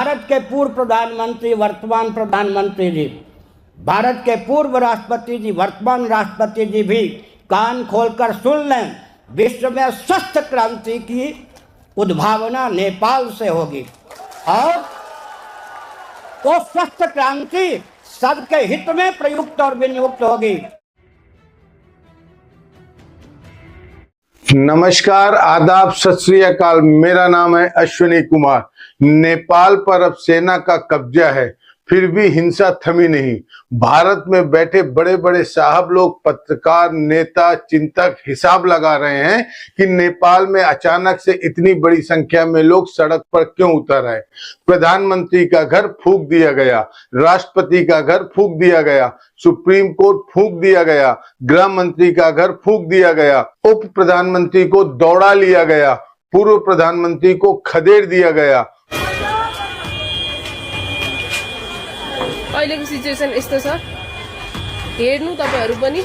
भारत के पूर्व प्रधानमंत्री, वर्तमान प्रधानमंत्री जी, भारत के पूर्व राष्ट्रपति जी, वर्तमान राष्ट्रपति जी भी कान खोलकर सुन लें। विश्व में स्वस्थ क्रांति की उद्भावना नेपाल से होगी और वो स्वस्थ क्रांति सबके हित में प्रयुक्त और विनियुक्त होगी। नमस्कार, आदाब, सत श्री अकाल। मेरा नाम है अश्विनी कुमार। नेपाल पर अब सेना का कब्जा है, फिर भी हिंसा थमी नहीं। भारत में बैठे बड़े बड़े साहब लोग, पत्रकार, नेता, चिंतक हिसाब लगा रहे हैं कि नेपाल में अचानक से इतनी बड़ी संख्या में लोग सड़क पर क्यों उतर आए। प्रधानमंत्री का घर फूंक दिया गया, राष्ट्रपति का घर फूंक दिया गया, सुप्रीम कोर्ट फूंक दिया गया, गृह मंत्री का घर फूंक दिया गया, उप प्रधानमंत्री को दौड़ा लिया गया, पूर्व प्रधानमंत्री को खदेड़ दिया गया। अहिलेको सिचुएसन यस्तो छ, हेर्नु तपाईहरु पनि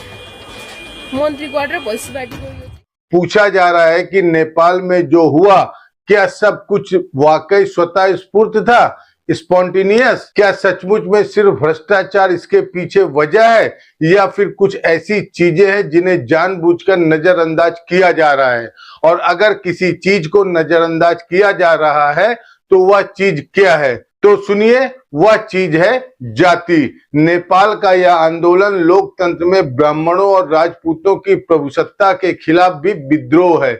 मन्त्री क्वार्टर भइसपार्टीको। पूछा जा रहा है कि नेपाल में जो हुआ, क्या सब कुछ वाकई स्वतः स्फूर्त था, स्पॉन्टेनियस? क्या सचमुच में सिर्फ भ्रष्टाचार इसके पीछे वजह है, या फिर कुछ ऐसी चीजें हैं जिन्हें जानबूझकर नजरअंदाज किया जा रहा है? और अगर किसी चीज को नजरअंदाज किया जा रहा है तो वह चीज क्या है? तो सुनिए, वह चीज है जाति। नेपाल का यह आंदोलन लोकतंत्र में ब्राह्मणों और राजपूतों की प्रभुसत्ता के खिलाफ भी विद्रोह है।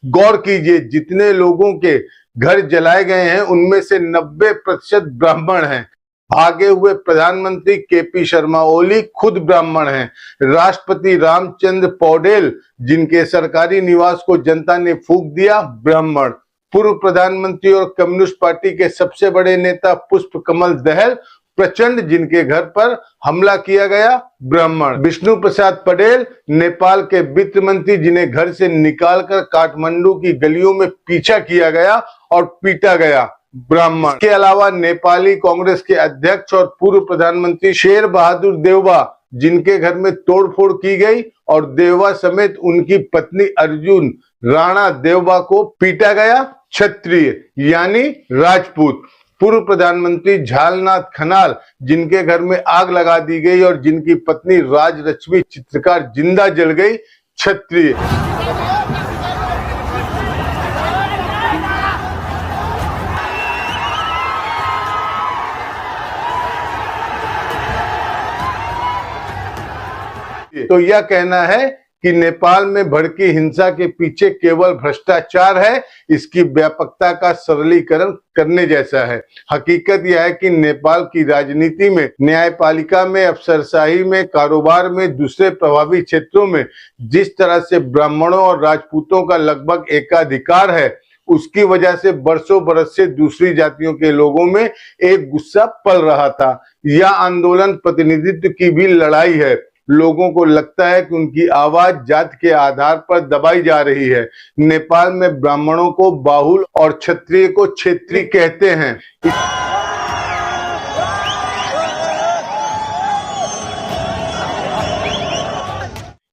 गौर कीजिए, जितने लोगों के घर जलाए गए हैं उनमें से 90% ब्राह्मण हैं। भागे हुए प्रधानमंत्री केपी शर्मा ओली खुद ब्राह्मण हैं। राष्ट्रपति रामचंद्र पौडेल, जिनके सरकारी निवास को जनता ने फूंक दिया, ब्राह्मण। पूर्व प्रधानमंत्री और कम्युनिस्ट पार्टी के सबसे बड़े नेता पुष्प कमल दहल प्रचंड, जिनके घर पर हमला किया गया, ब्राह्मण। विष्णु प्रसाद पटेल, नेपाल के वित्त मंत्री, जिन्हें घर से निकालकर काठमांडू की गलियों में पीछा किया गया और पीटा गया, ब्राह्मण। के अलावा नेपाली कांग्रेस के अध्यक्ष और पूर्व प्रधानमंत्री शेर बहादुर देउबा, जिनके घर में तोड़फोड़ की गई और देउबा समेत उनकी पत्नी अर्जुन राणा देउबा को पीटा गया, क्षत्रिय यानी राजपूत। पूर्व प्रधानमंत्री झालनाथ खनाल, जिनके घर में आग लगा दी गई और जिनकी पत्नी राजलक्ष्मी चित्रकार जिंदा जल गई, क्षत्रिय। तो यह कहना है कि नेपाल में भड़की हिंसा के पीछे केवल भ्रष्टाचार है, इसकी व्यापकता का सरलीकरण करने जैसा है। हकीकत यह है कि नेपाल की राजनीति में, न्यायपालिका में, अफसरशाही में, कारोबार में, दूसरे प्रभावी क्षेत्रों में जिस तरह से ब्राह्मणों और राजपूतों का लगभग एकाधिकार है, उसकी वजह से बरसों बरस से दूसरी जातियों के लोगों में एक गुस्सा पल रहा था। यह आंदोलन प्रतिनिधित्व की भी लड़ाई है। लोगों को लगता है कि उनकी आवाज जात के आधार पर दबाई जा रही है। नेपाल में ब्राह्मणों को बाहुल और क्षत्रिय को क्षेत्रीय कहते हैं।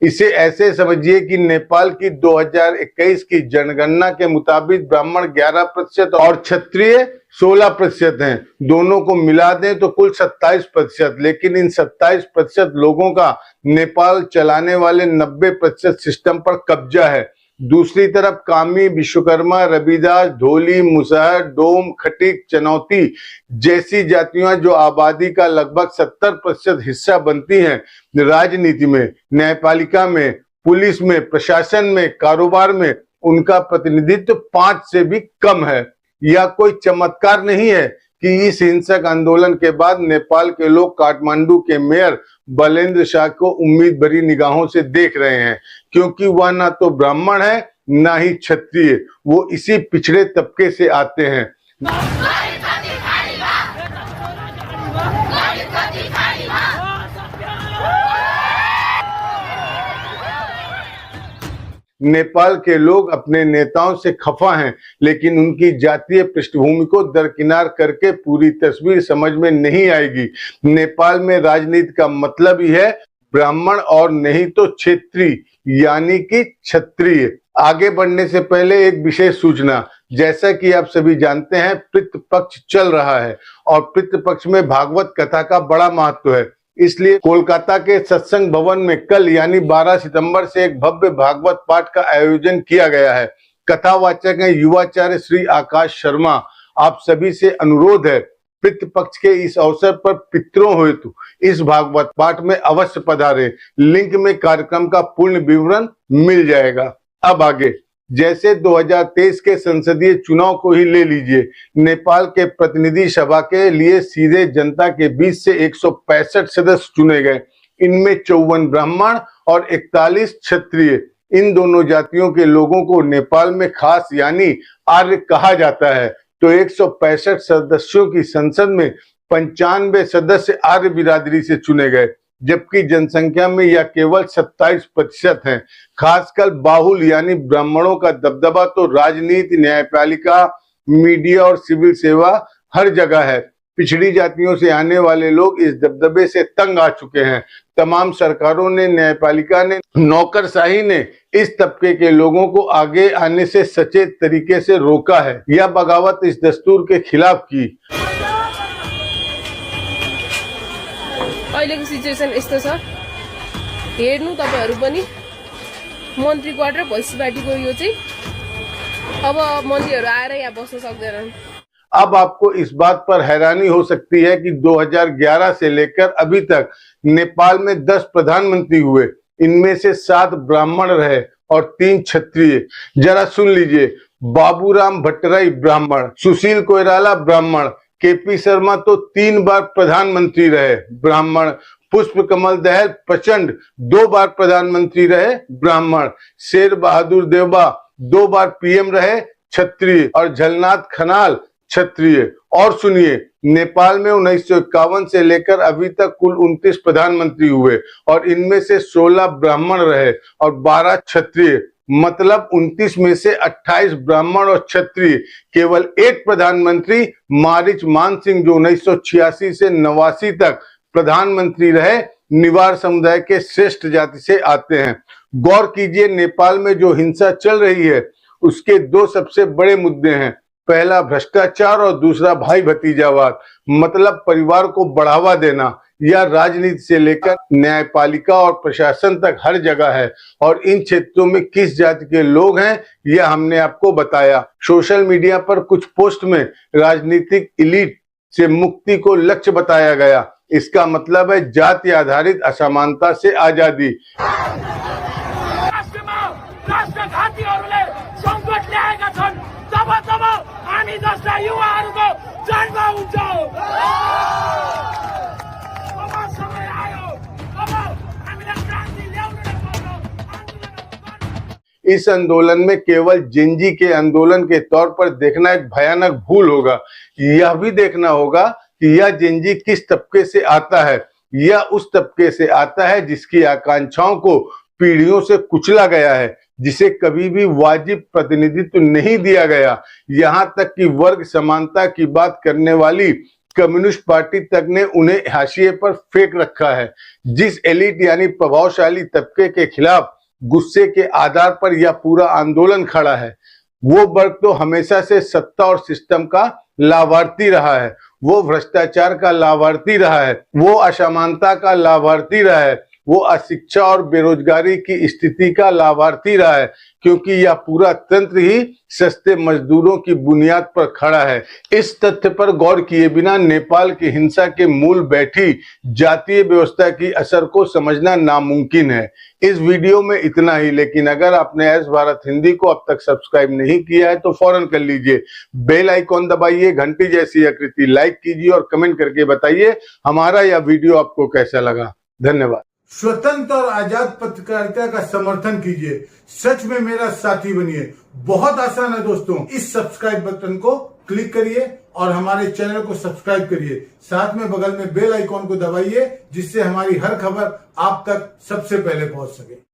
इसे ऐसे समझिए कि नेपाल की 2021 की जनगणना के मुताबिक ब्राह्मण 11% और क्षत्रिय 16% हैं। दोनों को मिला दें तो कुल 27%, लेकिन इन 27% लोगों का नेपाल चलाने वाले 90% सिस्टम पर कब्जा है। दूसरी तरफ कामी, विश्वकर्मा, रविदास, धोली, मुसहर, डोम, खटीक, चनौती जैसी जातियां जो आबादी का लगभग 70% हिस्सा बनती हैं, राजनीति में, न्यायपालिका में, पुलिस में, प्रशासन में, कारोबार में उनका प्रतिनिधित्व 5 से भी कम है। यह कोई चमत्कार नहीं है कि इस हिंसक आंदोलन के बाद नेपाल के लोग काठमांडू के मेयर बलेंद्र शाह को उम्मीद भरी निगाहों से देख रहे हैं, क्योंकि वह ना तो ब्राह्मण है ना ही क्षत्रिय, वो इसी पिछड़े तबके से आते हैं। नेपाल के लोग अपने नेताओं से खफा हैं, लेकिन उनकी जातीय पृष्ठभूमि को दरकिनार करके पूरी तस्वीर समझ में नहीं आएगी। नेपाल में राजनीति का मतलब ही है ब्राह्मण और नहीं तो क्षेत्रीय यानी कि क्षत्रिय। आगे बढ़ने से पहले एक विशेष सूचना, जैसा कि आप सभी जानते हैं पितृ पक्ष चल रहा है और पितृ पक्ष में भागवत कथा का बड़ा महत्व है। इसलिए कोलकाता के सत्संग भवन में कल यानी 12 सितंबर से एक भव्य भागवत पाठ का आयोजन किया गया है। कथावाचक हैं युवाचार्य श्री आकाश शर्मा। आप सभी से अनुरोध है पितृ पक्ष के इस अवसर पर पितरों हेतु इस भागवत पाठ में अवश्य पधारें। लिंक में कार्यक्रम का पूर्ण विवरण मिल जाएगा। अब आगे, जैसे 2023 के संसदीय चुनाव को ही ले लीजिए। नेपाल के प्रतिनिधि सभा के लिए सीधे जनता के बीच से 165 सदस्य चुने गए। इनमें 54 ब्राह्मण और 41 क्षत्रिय। इन दोनों जातियों के लोगों को नेपाल में खास यानी आर्य कहा जाता है। तो 165 सदस्यों की संसद में 95 सदस्य आर्य बिरादरी से चुने गए, जबकि जनसंख्या में यह केवल 27% है। खासकर बाहुल यानी ब्राह्मणों का दबदबा तो राजनीति, न्यायपालिका, मीडिया और सिविल सेवा हर जगह है। पिछड़ी जातियों से आने वाले लोग इस दबदबे से तंग आ चुके हैं। तमाम सरकारों ने, न्यायपालिका ने, नौकरशाही ने इस तबके के लोगों को आगे आने से सचेत तरीके से रोका है। यह बगावत इस दस्तूर के खिलाफ की। अहिलेको सिचुएसन यस्तो छ, हेर्नु तपाईहरु पनि मन्त्री क्वार्टर भैँसीबाटीको यो चाहिँ अब मन्त्रीहरु आएर यहाँ बस्न सक्दैनन्। अब आपको इस बात पर हैरानी हो सकती है कि 2011 से लेकर अभी तक नेपाल में 10 प्रधानमंत्री हुए। इनमें से 7 ब्राह्मण रहे और 3 क्षत्रिय। जरा सुन लीजिए, बाबूराम भट्टराई ब्राह्मण, सुशील कोइराला ब्राह्मण, केपी शर्मा तो 3 बार प्रधानमंत्री रहे ब्राह्मण, पुष्प कमल दहल प्रचंड 2 बार प्रधानमंत्री रहे ब्राह्मण, शेर बहादुर देवबा 2 बार पीएम रहे क्षत्रिय और झलनाथ खनाल क्षत्रिय। और सुनिए, नेपाल में 1951 से लेकर अभी तक कुल 29 प्रधानमंत्री हुए और इनमें से 16 ब्राह्मण रहे और 12 क्षत्रिय। मतलब 29 में से 28 ब्राह्मण और क्षत्रिय। केवल एक प्रधानमंत्री मारिच मान सिंह जो 1986 से 89 तक प्रधानमंत्री रहे, निवार समुदाय के श्रेष्ठ जाति से आते हैं। गौर कीजिए, नेपाल में जो हिंसा चल रही है उसके 2 सबसे बड़े मुद्दे हैं। पहला भ्रष्टाचार और दूसरा भाई भतीजावाद, मतलब परिवार को बढ़ावा देना। यह राजनीति से लेकर न्यायपालिका और प्रशासन तक हर जगह है और इन क्षेत्रों में किस जाति के लोग हैं यह हमने आपको बताया। सोशल मीडिया पर कुछ पोस्ट में राजनीतिक इलीट से मुक्ति को लक्ष्य बताया गया। इसका मतलब है जाति आधारित असमानता से आजादी। इस आंदोलन में केवल जेनजी के आंदोलन के तौर पर देखना एक भयानक भूल होगा। यह भी देखना होगा कि यह जेनजी किस तबके से आता है। यह उस तबके से आता है जिसकी आकांक्षाओं को पीढ़ियों से कुचला गया है, जिसे कभी भी वाजिब प्रतिनिधित्व नहीं दिया गया। यहाँ तक कि वर्ग समानता की बात करने वाली कम्युनिस्ट पार्टी तक ने उन्हें हाशिए पर फेंक रखा है। जिस एलिट यानी प्रभावशाली तबके के खिलाफ गुस्से के आधार पर यह पूरा आंदोलन खड़ा है, वो वर्ग तो हमेशा से सत्ता और सिस्टम का लाभार्थी रहा है, वो भ्रष्टाचार का लाभार्थी रहा है, वो असमानता का लाभार्थी रहा है, वो अशिक्षा और बेरोजगारी की स्थिति का लाभार्थी रहा है, क्योंकि यह पूरा तंत्र ही सस्ते मजदूरों की बुनियाद पर खड़ा है। इस तथ्य पर गौर किए बिना नेपाल की हिंसा के मूल बैठी जातीय व्यवस्था की असर को समझना नामुमकिन है। इस वीडियो में इतना ही, लेकिन अगर आपने एस भारत हिंदी को अब तक सब्सक्राइब नहीं किया है तो फौरन कर लीजिए। बेल आइकॉन दबाइए, घंटी जैसी आकृति लाइक कीजिए और कमेंट करके बताइए हमारा यह वीडियो आपको कैसा लगा। धन्यवाद। स्वतंत्र और आजाद पत्रकारिता का समर्थन कीजिए, सच में मेरा साथी बनिए। बहुत आसान है दोस्तों, इस सब्सक्राइब बटन को क्लिक करिए और हमारे चैनल को सब्सक्राइब करिए। साथ में बगल में बेल आइकॉन को दबाइए, जिससे हमारी हर खबर आप तक सबसे पहले पहुंच सके।